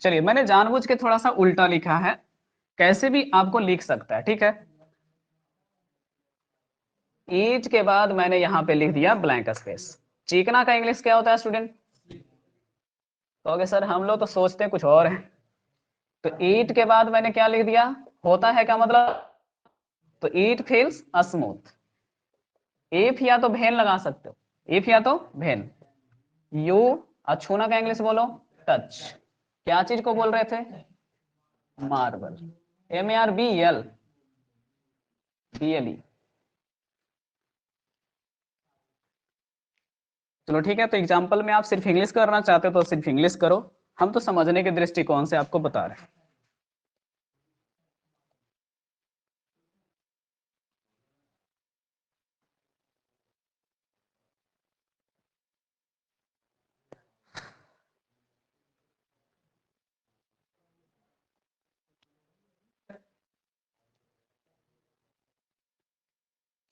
चलिए मैंने जानबूझ के थोड़ा सा उल्टा लिखा है, कैसे भी आपको लिख सकता है, ठीक है। ईट के बाद मैंने यहाँ पे लिख दिया ब्लैंक स्पेस। चीकना का इंग्लिश क्या होता है स्टूडेंट, कहोगे सर हम लोग तो सोचते कुछ और है। तो ईट के बाद मैंने क्या लिख दिया, होता है क्या मतलब, तो ईट फील्स स्मूथ। इफ या तो भेन लगा सकते हो, इफ या तो भेन। यू छूना का इंग्लिश बोलो टच, क्या चीज को बोल रहे थे, मार्बल, MARBL, BLE। चलो ठीक है, तो एग्जाम्पल में आप सिर्फ इंग्लिश करना चाहते हो तो सिर्फ इंग्लिश करो, हम तो समझने के दृष्टिकोण से आपको बता रहे हैं।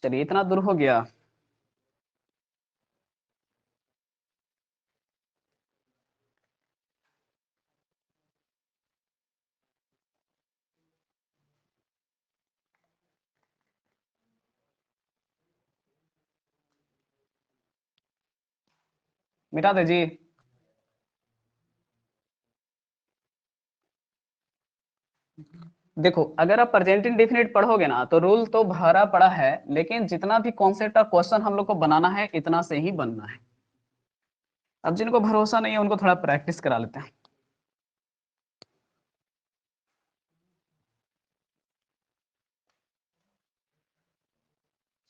चलिए इतना दूर हो गया। मिटा दे जी। देखो अगर आप प्रेजेंट इंडेफिनिट पढ़ोगे ना तो रूल तो भरा पड़ा है, लेकिन जितना भी कॉन्सेप्ट और क्वेश्चन हम लोग को बनाना है इतना से ही बनना है। अब जिनको भरोसा नहीं है उनको थोड़ा प्रैक्टिस करा लेते हैं।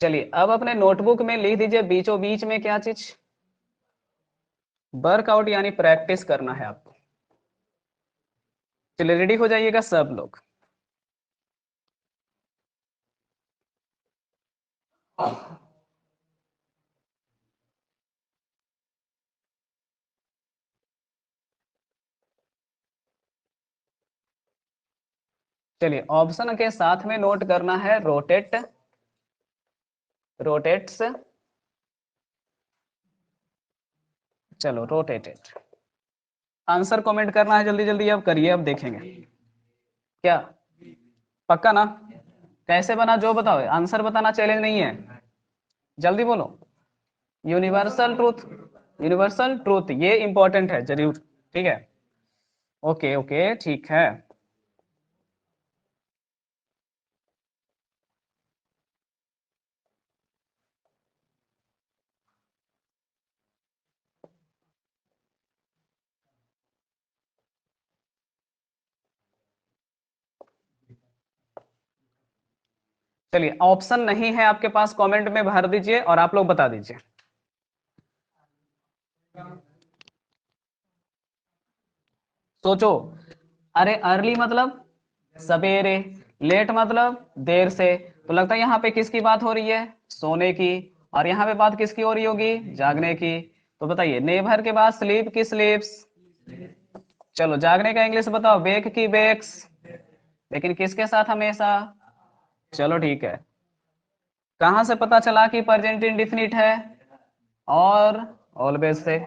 चलिए अब अपने नोटबुक में लिख दीजिए बीचों बीच में क्या चीज, वर्कआउट यानी प्रैक्टिस करना है आपको। चलिए रेडी हो जाइएगा सब लोग। चलिए ऑप्शन के साथ में नोट करना है रोटेट, रोटेट्स, चलो रोटेटेड। आंसर कमेंट करना है जल्दी जल्दी, अब करिए, अब देखेंगे क्या, पक्का ना, कैसे बना जो बताओ, आंसर बताना चैलेंज नहीं है, जल्दी बोलो। यूनिवर्सल ट्रूथ, यूनिवर्सल ट्रूथ ये इंपॉर्टेंट है जरूर, ठीक है। ओके ओके ठीक है। चलिए ऑप्शन नहीं है आपके पास, कमेंट में भर दीजिए और आप लोग बता दीजिए। सोचो। अरे अर्ली मतलब सवेरे, लेट मतलब देर से, तो लगता है यहाँ पे किसकी बात हो रही है, सोने की। और यहाँ पे बात किसकी हो रही होगी, जागने की। तो बताइए नेवर के बाद स्लीप की स्लीप्स। चलो जागने का इंग्लिश बताओ, वेक की वेक्स। लेकिन किसके साथ हमेशा। चलो ठीक है। कहां से पता चला कि प्रेजेंट इंडिफिनिट है, और ऑलवेज से।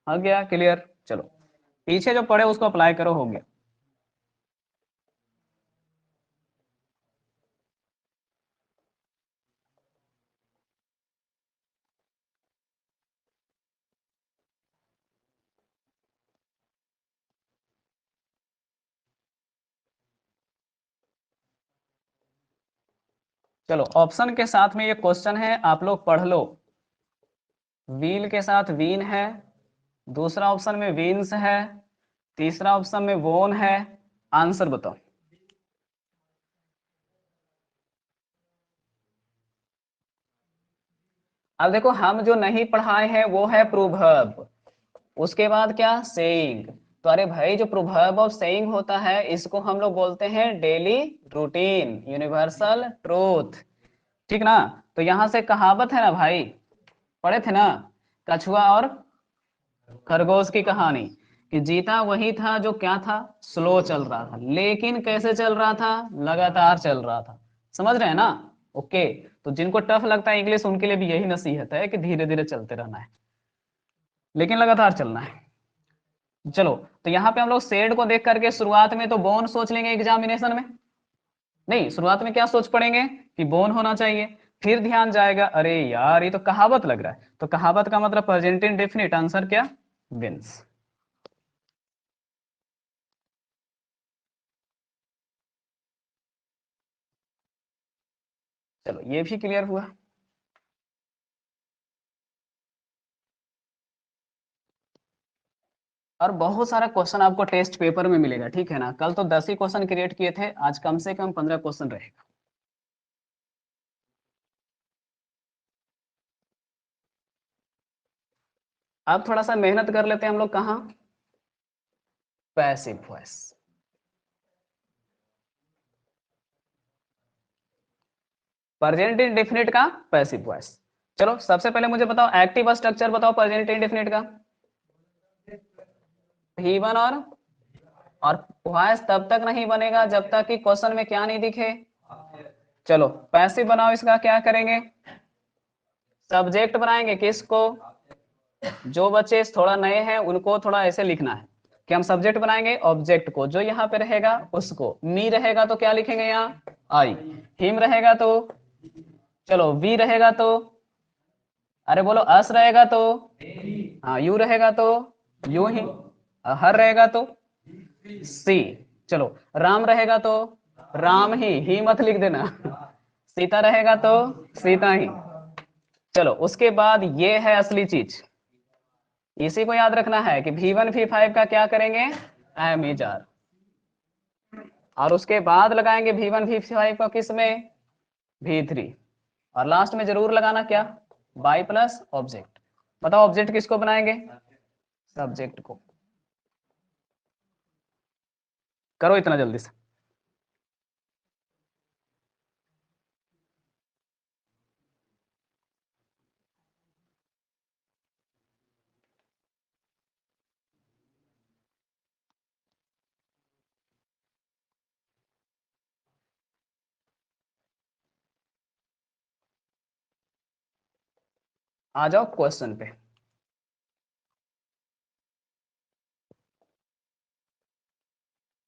आ गया क्लियर। चलो पीछे जो पढ़े उसको अप्लाई करो, हो गया। चलो ऑप्शन के साथ में ये क्वेश्चन है, आप लोग पढ़ लो। व्हील के साथ वीन है, दूसरा ऑप्शन में वीन्स है, तीसरा ऑप्शन में वोन है। आंसर बताओ। अब देखो हम जो नहीं पढ़ाए हैं वो है प्रोवर्ब, उसके बाद क्या सेइंग। तो अरे भाई जो प्रोवर्ब और सेइंग होता है इसको हम लोग बोलते हैं डेली रूटीन, यूनिवर्सल ट्रूथ। ठीक ना। तो यहां से कहावत है ना भाई, पढ़े थे ना, कछुआ और खरगोश की कहानी, कि जीता वही था जो क्या था, स्लो चल रहा था, लेकिन कैसे चल रहा था, लगातार चल रहा था। समझ रहे हैं ना। ओके। तो जिनको टफ लगता है इंग्लिश उनके लिए भी यही नसीहत है कि धीरे धीरे चलते रहना है, लेकिन लगातार चलना है। चलो तो यहाँ पे हम लोग सेड को देख करके शुरुआत में तो बोन सोच लेंगे एग्जामिनेशन में। नहीं, शुरुआत में क्या सोच पड़ेंगे कि बोन होना चाहिए। फिर ध्यान जाएगा अरे यार ये तो कहावत लग रहा है, तो कहावत का मतलब प्रेजेंट इंडेफिनिट, आंसर क्या, विंस। चलो ये भी क्लियर हुआ। और बहुत सारा क्वेश्चन आपको टेस्ट पेपर में मिलेगा, ठीक है ना। कल तो 10 ही क्वेश्चन क्रिएट किए थे, आज कम से कम 15 क्वेश्चन रहेगा। अब थोड़ा सा मेहनत कर लेते हैं हम लोग, कहाँ, पैसिव वॉइस। प्रेजेंट इंडेफिनिट का पैसिव वॉइस। चलो सबसे पहले मुझे बताओ एक्टिव स्ट्रक्चर बताओ प्रेजेंट इंडेफिनिट का। V1 और वॉइस तब तक नहीं बनेगा जब तक कि क्वेश्चन में क्या नहीं दिखे। चलो पैसिव बनाओ, इसका क्या करेंगे, सब्जेक्ट बनाएंगे किसको। जो बच्चे थोड़ा नए हैं उनको थोड़ा ऐसे लिखना है कि हम सब्जेक्ट बनाएंगे ऑब्जेक्ट को, जो यहाँ पे रहेगा उसको, मी रहेगा तो क्या लिखेंगे यहाँ आई, हिम रहेगा तो, चलो वी रहेगा तो, अरे बोलो अस रहेगा तो, हाँ यू रहेगा तो यू ही, हर रहेगा तो सी, चलो राम रहेगा तो राम ही मत लिख देना, सीता रहेगा तो सीता ही। चलो उसके बाद ये है असली चीज, इसी को याद रखना है कि V1 V5 का क्या करेंगे, एम इजार, और उसके बाद लगाएंगे V1 V5 को किस में, V3, और लास्ट में जरूर लगाना क्या, बाई प्लस ऑब्जेक्ट। बताओ ऑब्जेक्ट किसको बनाएंगे, सब्जेक्ट को। करो इतना जल्दी से। आ जाओ क्वेश्चन पे।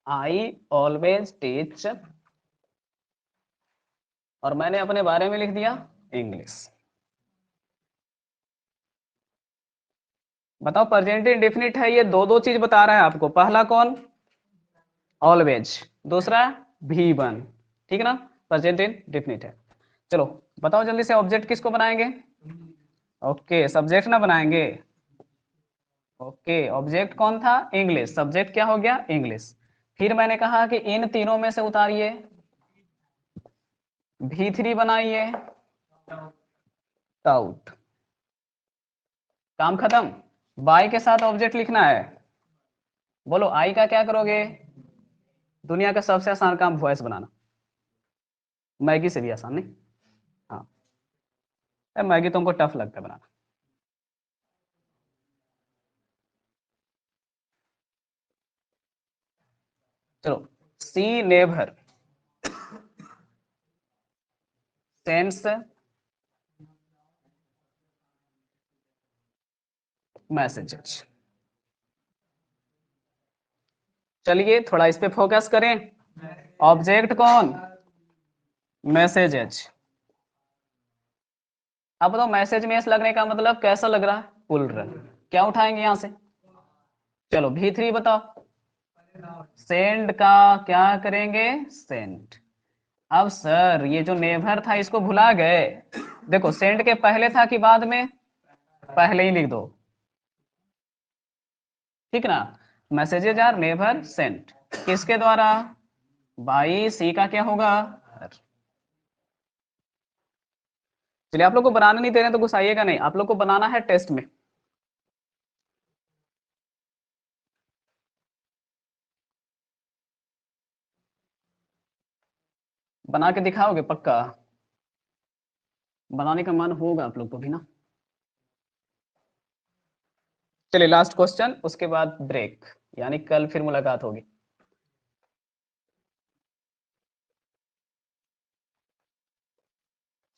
आई ऑलवेज टीच, और मैंने अपने बारे में लिख दिया इंग्लिश। बताओ प्रेजेंट इंडेफिनिट है, ये दो दो चीज बता रहा है आपको, पहला कौन, ऑलवेज, दूसरा V1, ठीक है ना, प्रेजेंट इंडेफिनिट है। चलो बताओ जल्दी से ऑब्जेक्ट किसको बनाएंगे, ओके सब्जेक्ट ना बनाएंगे। ओके ऑब्जेक्ट कौन था, इंग्लिश, सब्जेक्ट क्या हो गया, इंग्लिश। फिर मैंने कहा कि इन तीनों में से उतारिए, V3 बनाइए, टाउट, काम खत्म। बाई के साथ ऑब्जेक्ट लिखना है, बोलो आई का क्या करोगे? दुनिया का सबसे आसान काम वॉइस बनाना, मैगी से भी आसान नहीं। हाँ, मैगी तुमको टफ लगता है बनाना। चलो, सी नेवर सेंस मैसेजेस। चलिए थोड़ा इस पे फोकस करें। ऑब्जेक्ट कौन? मैसेजेस। अब बताओ मैसेज में लगने का मतलब कैसा लग रहा है? पुल रन। क्या उठाएंगे यहां से? चलो V3 बताओ। सेंड का क्या करेंगे? सेंड। अब सर ये जो नेवर था इसको भुला गए? देखो सेंड के पहले था कि बाद में? पहले ही लिख दो, ठीक ना। मैसेजेज आर नेवर सेंट, किसके द्वारा? बाई सी का क्या होगा? चलिए, आप लोग को बनाने नहीं दे रहे तो गुस्साइएगा नहीं, आप लोग को बनाना है टेस्ट में। बना के दिखाओगे पक्का? बनाने का मन होगा आप लोग को भी ना। चलिए लास्ट क्वेश्चन, उसके बाद ब्रेक, यानी कल फिर मुलाकात होगी।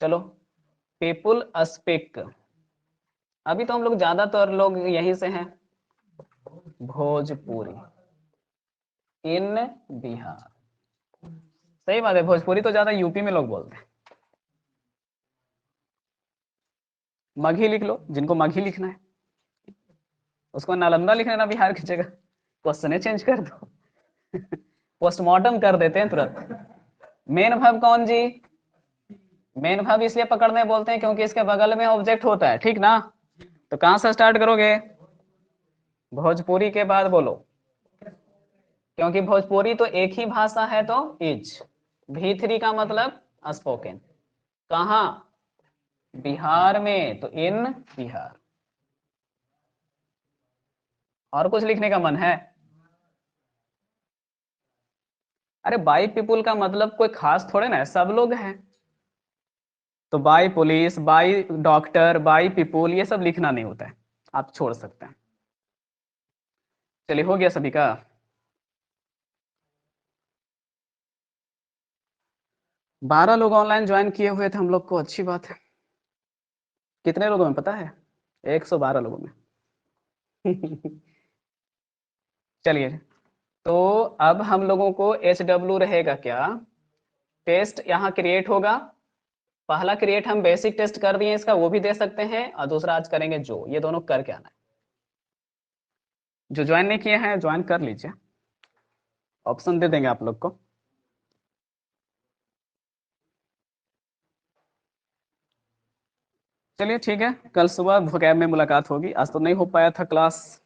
चलो, पीपुल स्पीक, अभी तो हम लोग ज्यादातर लोग यहीं से हैं, भोजपुरी इन बिहार। सही बात है, भोजपुरी तो ज्यादा यूपी में लोग बोलते हैं। मगही लिख लो, जिनको मगही लिखना है, उसको नालंदा लिखना है ना बिहार की जगह, क्वेश्चन चेंज कर दो। पोस्टमार्टम कर देते हैं तुरंत। मेन वर्ब कौन जी? मेन वर्ब इसलिए पकड़ने बोलते हैं क्योंकि इसके बगल में ऑब्जेक्ट होता है, ठीक ना। तो कहां से स्टार्ट करोगे? भोजपुरी के बाद बोलो, क्योंकि भोजपुरी तो एक ही भाषा है तो इज। V3 का मतलब स्पोकन। कहा? बिहार में, तो इन बिहार। और कुछ लिखने का मन है? अरे बाई पीपुल का मतलब कोई खास थोड़े ना है, सब लोग हैं। तो by police, by doctor, by people, ये सब लिखना नहीं होता है, आप छोड़ सकते हैं। चलिए हो गया सभी का? 12 लोग ऑनलाइन ज्वाइन किए हुए थे हम लोग को, अच्छी बात है। कितने लोगों में पता है? 112 लोगों में। चलिए, तो अब हम लोगों को HW रहेगा क्या? टेस्ट यहाँ क्रिएट होगा। पहला क्रिएट हम बेसिक टेस्ट कर दिए इसका, वो भी दे सकते हैं, और दूसरा आज करेंगे जो, ये दोनों करके आना है। जो ज्वाइन नहीं किए हैं ज्वाइन कर लीजिए, ऑप्शन दे देंगे आप लोग को। चलिए ठीक है, कल सुबह वोकैब में मुलाकात होगी, आज तो नहीं हो पाया था क्लास।